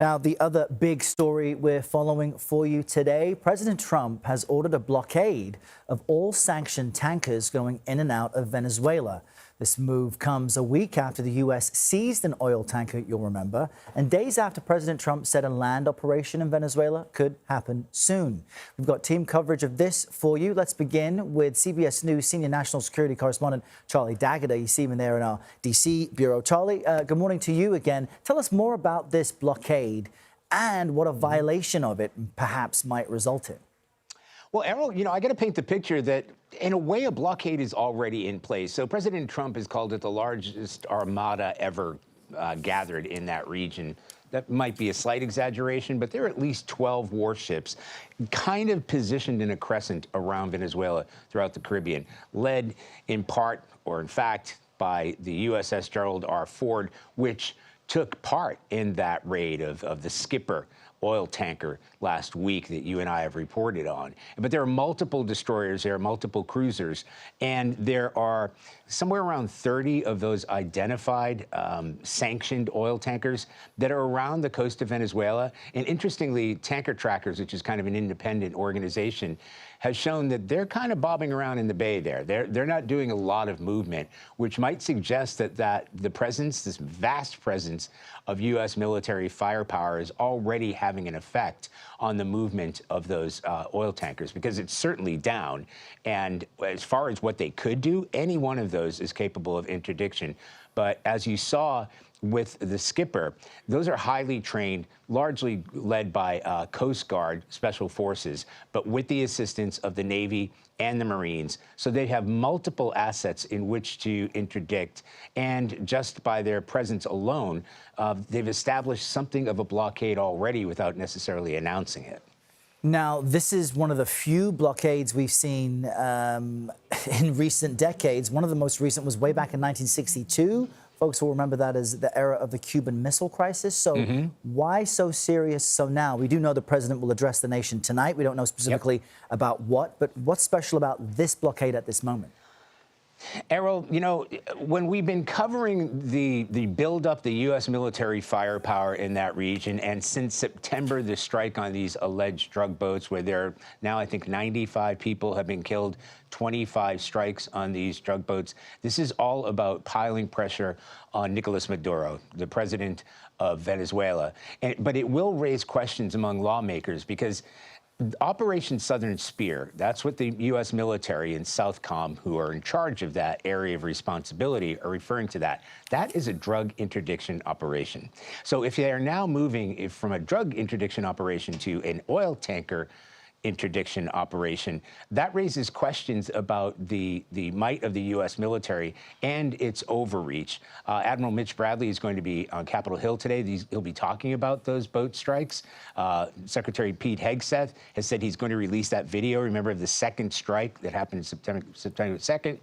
Now, the other big story we're following for you today, President Trump has ordered a blockade of all sanctioned tankers going in and out of Venezuela. This move comes a week after the U.S. seized an oil tanker, you'll remember, and days after President Trump said a land operation in Venezuela could happen soon. We've got team coverage of this for you. Let's begin with CBS News senior national security correspondent Charlie D'Agata. You see him there in our D.C. bureau. Charlie, good morning to you again. Tell us more about this blockade and what a violation of it perhaps might result in. Well, Errol, I got to paint the picture that, in a way, a blockade is already in place. So President Trump has called it the largest armada ever gathered in that region. That might be a slight exaggeration, but there are at least 12 warships kind of positioned in a crescent around Venezuela throughout the Caribbean, led in part, or in fact, by the USS Gerald R. Ford, which took part in that raid of the Skipper oil tanker last week that you and I have reported on. But there are multiple destroyers, there are multiple cruisers, and there are somewhere around 30 of those identified sanctioned oil tankers that are around the coast of Venezuela. And interestingly, Tanker Trackers, which is kind of an independent organization, has shown that they're kind of bobbing around in the bay there. They're not doing a lot of movement, which might suggest that the presence, this vast presence of U.S. military firepower is already having an effect on the movement of those oil tankers, because it's certainly down. And as far as what they could do, any one of those is capable of interdiction. But as you saw with the Skipper, those are highly trained, largely led by Coast Guard Special Forces, but with the assistance of the Navy and the Marines. So they have multiple assets in which to interdict. And just by their presence alone, they've established something of a blockade already without necessarily announcing it. Now, this is one of the few blockades we've seen in recent decades. One of the most recent was way back in 1962. Folks will remember that as the era of the Cuban Missile Crisis. So why so serious so now? We do know the president will address the nation tonight. We don't know specifically about what, but what's special about this blockade at this moment? Errol, when we've been covering the buildup, the U.S. military firepower in that region, and since September, the strike on these alleged drug boats, where there are now, I think, 95 people have been killed, 25 strikes on these drug boats. This is all about piling pressure on Nicolás Maduro, the president of Venezuela. But it will raise questions among lawmakers, because Operation Southern Spear, that's what the U.S. military and Southcom, who are in charge of that area of responsibility, are referring to that. That is a drug interdiction operation. So if they are now moving from a drug interdiction operation to an oil tanker interdiction operation, that raises questions about the might of the U.S. military and its overreach. Admiral Mitch Bradley is going to be on Capitol Hill today. He'll be talking about those boat strikes. Secretary Pete Hegseth has said he's going to release that video, remember, of the second strike that happened September 2nd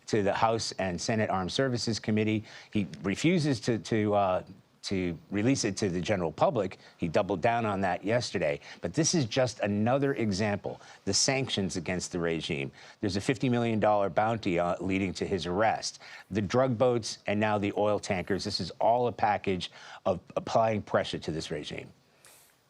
to the House and Senate Armed Services Committee. He refuses to release it to the general public. He doubled down on that yesterday. But this is just another example, the sanctions against the regime. There's a $50 million bounty leading to his arrest. The drug boats and now the oil tankers, this is all a package of applying pressure to this regime.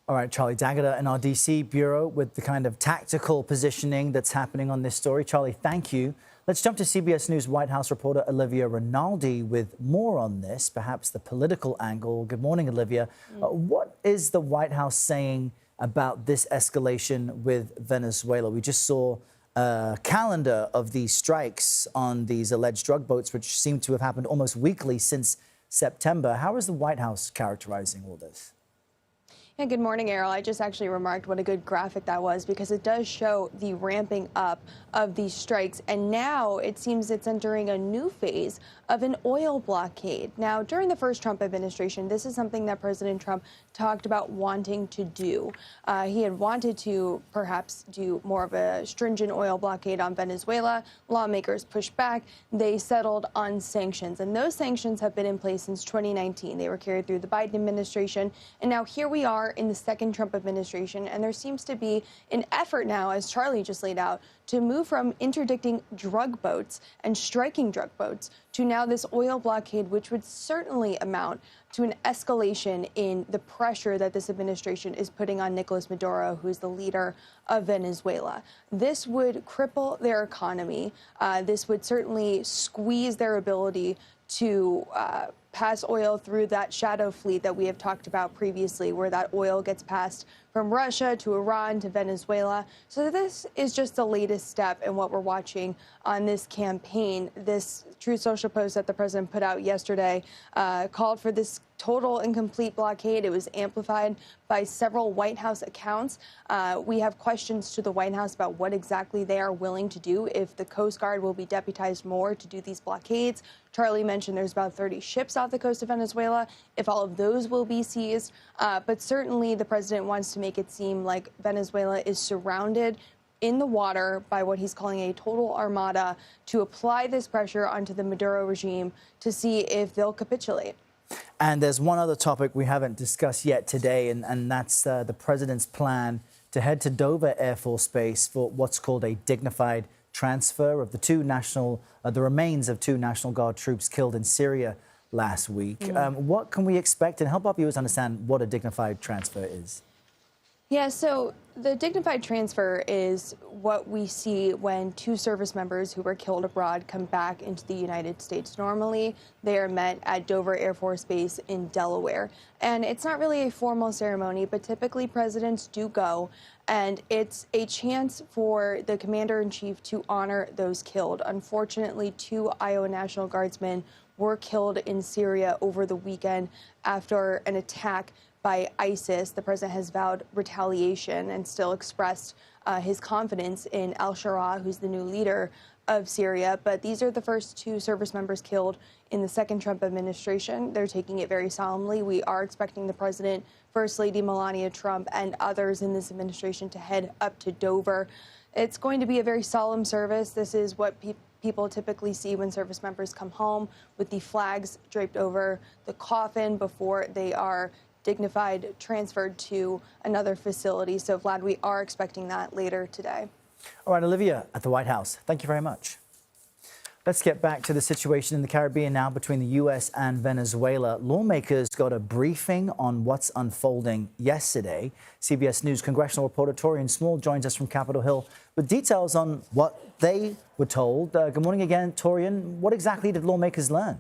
All right, Charlie D'Agata in our D.C. bureau with the kind of tactical positioning that's happening on this story. Charlie, thank you. Let's jump to CBS News White House reporter Olivia Rinaldi with more on this, perhaps the political angle. Good morning, Olivia. What is the White House saying about this escalation with Venezuela? We just saw a calendar of these strikes on these alleged drug boats, which seem to have happened almost weekly since September. How is the White House characterizing all this? Yeah, good morning, Errol. I just actually remarked what a good graphic that was, because it does show the ramping up of these strikes. And now it seems it's entering a new phase of an oil blockade. Now, during the first Trump administration, this is something that President Trump talked about wanting to do. He had wanted to perhaps do more of a stringent oil blockade on Venezuela. Lawmakers pushed back. They settled on sanctions. And those sanctions have been in place since 2019. They were carried through the Biden administration. And now here we are start in the second Trump administration, and there seems to be an effort now, as Charlie just laid out, to move from interdicting drug boats and striking drug boats to now this oil blockade, which would certainly amount to an escalation in the pressure that this administration is putting on Nicolás Maduro, who is the leader of Venezuela. This would cripple their economy. This would certainly squeeze their ability to pass oil through that shadow fleet that we have talked about previously, where that oil gets passed from Russia to Iran to Venezuela. So this is just the latest step in what we're watching on this campaign. This Truth Social post that the president put out yesterday called for this total and complete blockade. It was amplified by several White House accounts. We have questions to the White House about what exactly they are willing to do, if the Coast Guard will be deputized more to do these blockades. Charlie mentioned there's about 30 ships off the coast of Venezuela, if all of those will be seized. But certainly the president wants to make it seem like Venezuela is surrounded in the water by what he's calling a total armada to apply this pressure onto the Maduro regime to see if they'll capitulate. And there's one other topic we haven't discussed yet today, and that's the president's plan to head to Dover Air Force Base for what's called a dignified transfer of the remains of two National Guard troops killed in Syria last week. What can we expect, and help our viewers understand what a dignified transfer is? Yeah, so the dignified transfer is what we see when two service members who were killed abroad come back into the United States. Normally, they are met at Dover Air Force Base in Delaware. And it's not really a formal ceremony, but typically presidents do go. And it's a chance for the commander-in-chief to honor those killed. Unfortunately, two Iowa National Guardsmen were killed in Syria over the weekend after an attack by ISIS. The president has vowed retaliation and still expressed his confidence in al-Shara, who's the new leader of Syria. But these are the first two service members killed in the second Trump administration. They're taking it very solemnly. We are expecting the president, First Lady Melania Trump, and others in this administration to head up to Dover. It's going to be a very solemn service. This is what people typically see when service members come home, with the flags draped over the coffin before they are dignified, transferred to another facility. So, Vlad, we are expecting that later today. All right, Olivia at the White House, thank you very much. Let's get back to the situation in the Caribbean now between the U.S. and Venezuela. Lawmakers got a briefing on what's unfolding yesterday. CBS News Congressional reporter Taurean Small joins us from Capitol Hill with details on what they were told. Good morning again, Taurean. What exactly did lawmakers learn?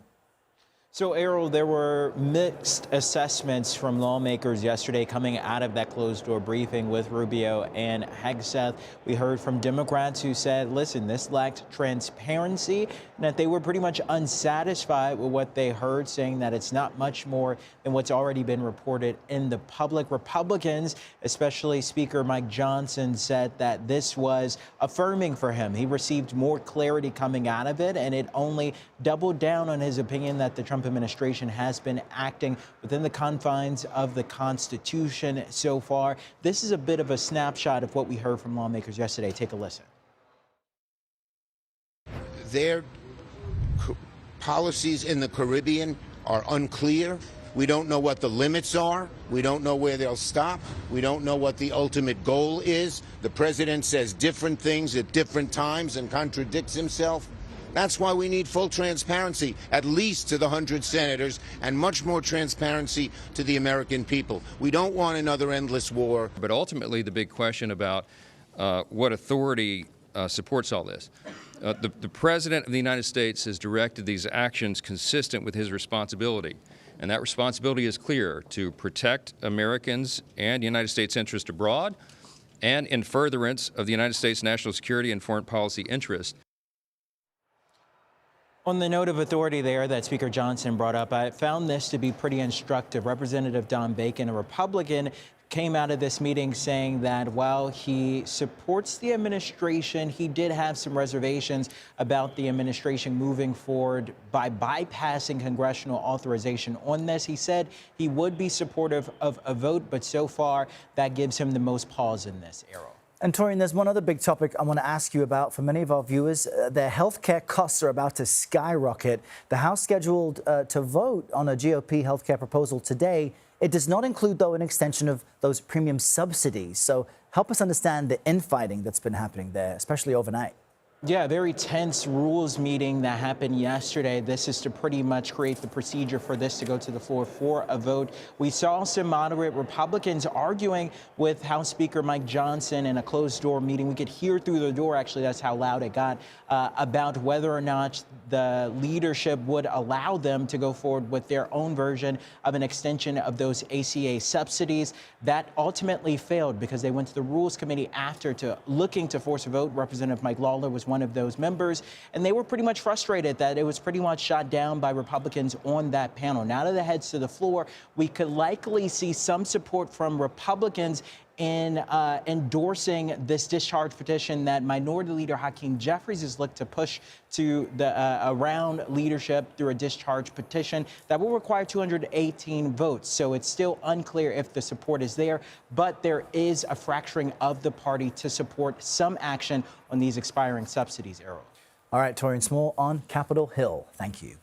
So, Errol, there were mixed assessments from lawmakers yesterday coming out of that closed-door briefing with Rubio and Hegseth. We heard from Democrats who said, listen, this lacked transparency, and that they were pretty much unsatisfied with what they heard, saying that it's not much more than what's already been reported in the public. Republicans, especially Speaker Mike Johnson, said that this was affirming for him. He received more clarity coming out of it, and it only doubled down on his opinion that the Trump administration has been acting within the confines of the Constitution so far. This is a bit of a snapshot of what we heard from lawmakers yesterday. Take a listen. Their policies in the Caribbean are unclear. We don't know what the limits are. We don't know where they'll stop. We don't know what the ultimate goal is. The president says different things at different times and contradicts himself. That's why we need full transparency, at least to the 100 senators, and much more transparency to the American people. We don't want another endless war. But ultimately, the big question about what authority supports all this. The President of the United States has directed these actions consistent with his responsibility. And that responsibility is clear: to protect Americans and United States interests abroad, and in furtherance of the United States national security and foreign policy interests. On the note of authority there that Speaker Johnson brought up, I found this to be pretty instructive. Representative Don Bacon, a Republican, came out of this meeting saying that while he supports the administration, he did have some reservations about the administration moving forward by bypassing congressional authorization on this. He said he would be supportive of a vote, but so far that gives him the most pause in this era. And Taurean, there's one other big topic I want to ask you about. For many of our viewers, their healthcare costs are about to skyrocket. The House scheduled to vote on a GOP healthcare proposal today It does not include, though, an extension of those premium subsidies. So help us understand the infighting that's been happening there, especially overnight. Yeah, a very tense rules meeting that happened yesterday. This is to pretty much create the procedure for this to go to the floor for a vote. We saw some moderate Republicans arguing with House Speaker Mike Johnson in a closed-door meeting. We could hear through the door, actually, that's how loud it got, about whether or not the leadership would allow them to go forward with their own version of an extension of those ACA subsidies. That ultimately failed because they went to the Rules Committee after looking to force a vote. Representative Mike Lawler was one of those members, and they were pretty much frustrated that it was pretty much shot down by Republicans on that panel. Now that it heads to the floor, we could likely see some support from Republicans in endorsing this discharge petition that Minority Leader Hakeem Jeffries has looked to push to the around leadership through a discharge petition that will require 218 votes. So it's still unclear if the support is there, but there is a fracturing of the party to support some action on these expiring subsidies, Errol. All right, Taurean Small on Capitol Hill. Thank you.